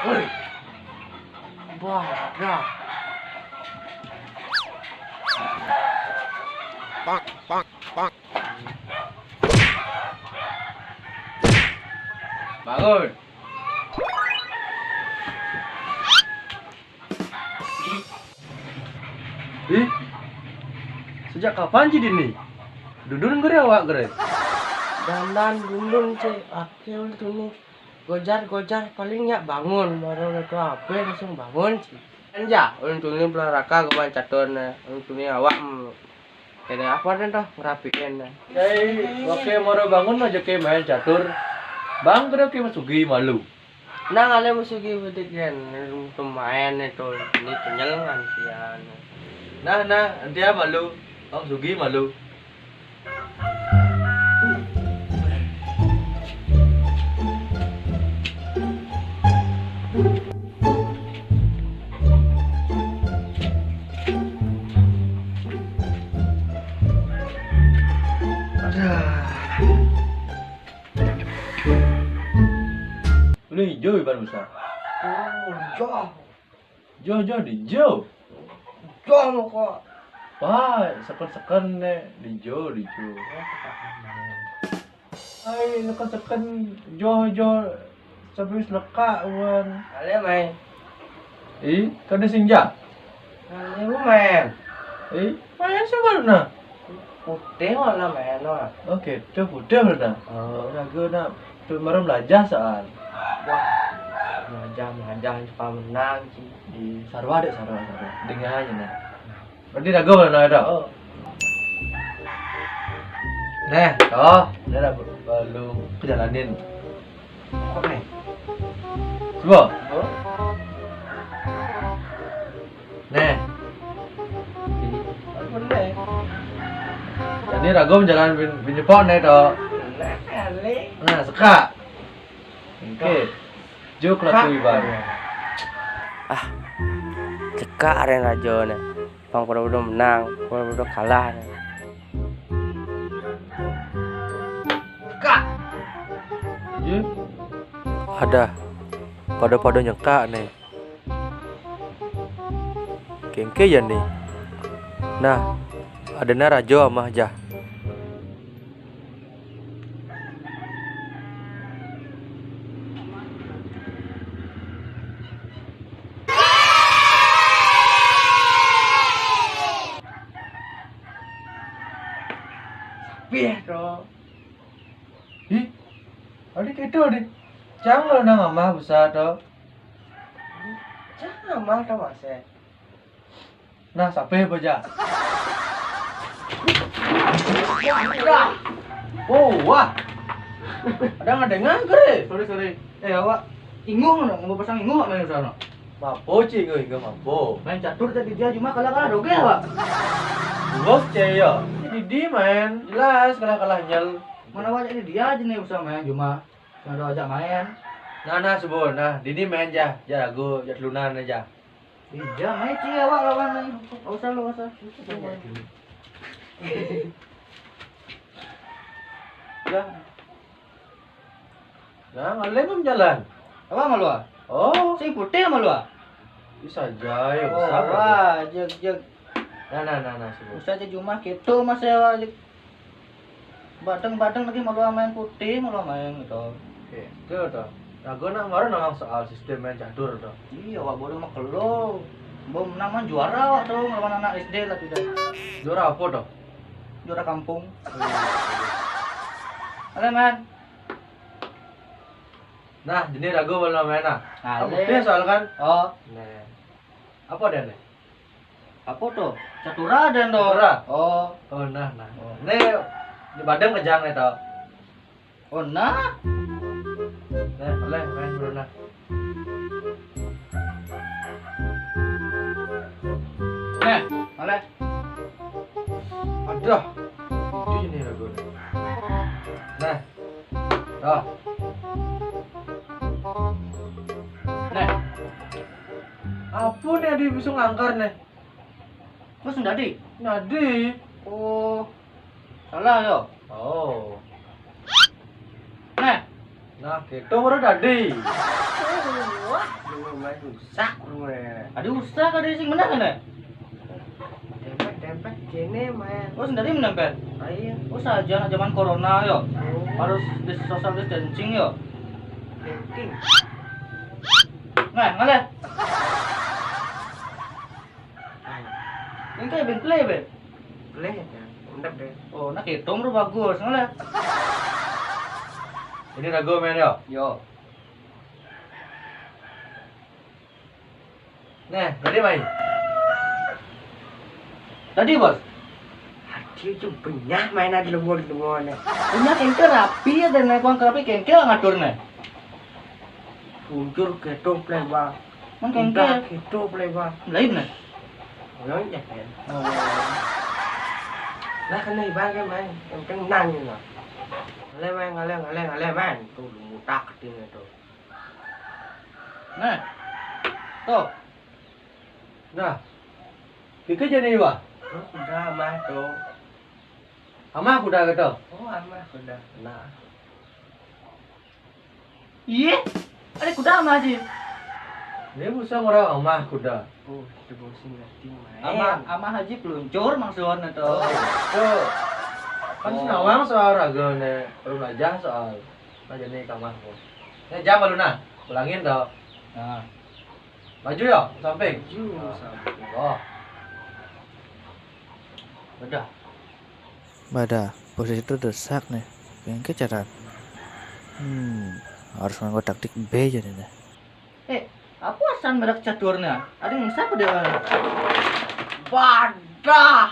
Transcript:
Woi. Wah, dah. Pak, pak, pak. Bangun. Ih, sejak kapan jadi nih? Dudun gere awak gere? Dandan dundun cek akhir tuh nih gojar paling ya bangun baru itu apa langsung bangun sih anja untuk ini belaraka keban catun untuk ini awak ini apa nih toh ngerapiin Oke, moro bangun aja ke main catur. Bang gere ke masugi malu. nah ngale musugi bedikan untuk main itu ini penyelengan kian Nah, dia malu. Om Sugi malu. Udah hijau iban besar. jauh Jauh hijau. jauh kok Wah, seken nih hijau. Ay, seken jauh sampai seleka wan. ngale main Kada sinja. ngale main Main sih mana? putih warna main wah Oke, itu udah mana? Oh, naga nak kemarin belajar soal majah supaya menang sih di Sarwa deh Sarwa. Dengar aja nah. Berarti naga mana ada? oh Nah, ini ada belum kejalanin. oke Coba. oh Nah, boleh ini rago menjalan binjepon nih toh. nah kali Nah, seka. Oke. Juk laku ibar. cekak aren rajo nih bang pada menang pada kalah nih. Juk. Ada pada nyeka nih kengke ya nih. Nah adanya rajo amah aja. Pieh toh Ih. Adik itu adik. Jangan nang amah besar toh. jangan mah toh mas Nah, sampai baca. Oh, wah. Ada ngadengan kere. sorry awak inguh nggak mau pasang inguh main sana Mapo cing euy, enggak mapo. main catur tadi dia cuma kalah doge awak Bos ceyo. Jadi di main, jelas kalah nyel. mana wajah ini dia aja nih usah main cuma ada ajak main Nah, sebut. Nah, Didi main aja. Jago, jatlunan aja. iya main sih awak lawan main nggak usah Ya. Nah, ngale belum jalan. apa malu ah Oh, sing putih malu ah bisa aja ya, oh bisa. wah jeg Nah, sebut. usah aja cuma gitu mas ya jeg badeng lagi malu main putih malu main gitu Oke, itu toh. Rago nak marah nang soal sistem main catur toh. iya awak bodoh mah kelo bom menang mah juara awak tuh ngelawan anak SD lah tidak Juara apa toh? juara kampung ale man Nah, jadi rago belum main nah. Ale. Dia soal kan? oh Nah. Apa dia nih? apa tuh catura dan tuh Catura? oh Oh, nah. Ini di badan kejang nih toh. oh nah Nah, boleh main dulu nah. nih ale Aduh. Itu ini rago. Nah. Toh. nih Apa nih dia bisa ngangkar nih? terus ndadi Nadi. oh salah yo Oh. nih Nah, gitu baru tadi. rusak lu ya. Ada usaha kada sing menang kan? Dempet kene main. Oh sendiri menempel. Ayo. Oh saja zaman corona yo. Harus Harus social distancing yo. penting. Nggak, ngale. Ini kayak ben play ben. Boleh ya. Mantap deh. Oh, nak hitung bro bagus, ngale. Ini ragu men yo. Yo. Nah, jadi main. Tadi bos, Hati itu banyak mainan lemur-lemur nih. punya kengke rapi ya dan naik uang rapi kengke ngaturnya. Punjur keto pleba. Man Udah kengke keto pleba. lain nih. Orang ya kan. Oh. Lah kan nih bang main. Yang tenang ni lah. Ngale main. Tu mutak dia tu. Nah, tuh. Nah. Kika jadi wa. Sudah mah tu. Ama kuda kata. Oh amah sudah. Nah. Iya, ada kuda sama aja. Ini busa orang ama kuda. Oh, dibosin nanti main. Ama haji peluncur maksudnya tuh. Tuh. Kan senawang soal raga ne, perlu aja soal aja nih kamahmu. Nih jam baluna, ulangin toh. Nah, Maju ya, samping. Maju sampai. Oh, udah. Bada, posisi itu desak nih. Pengen kecaran. Harus nganggo taktik B jadi nih. Apa asan merek caturnya? Ada yang siapa dia? Badah.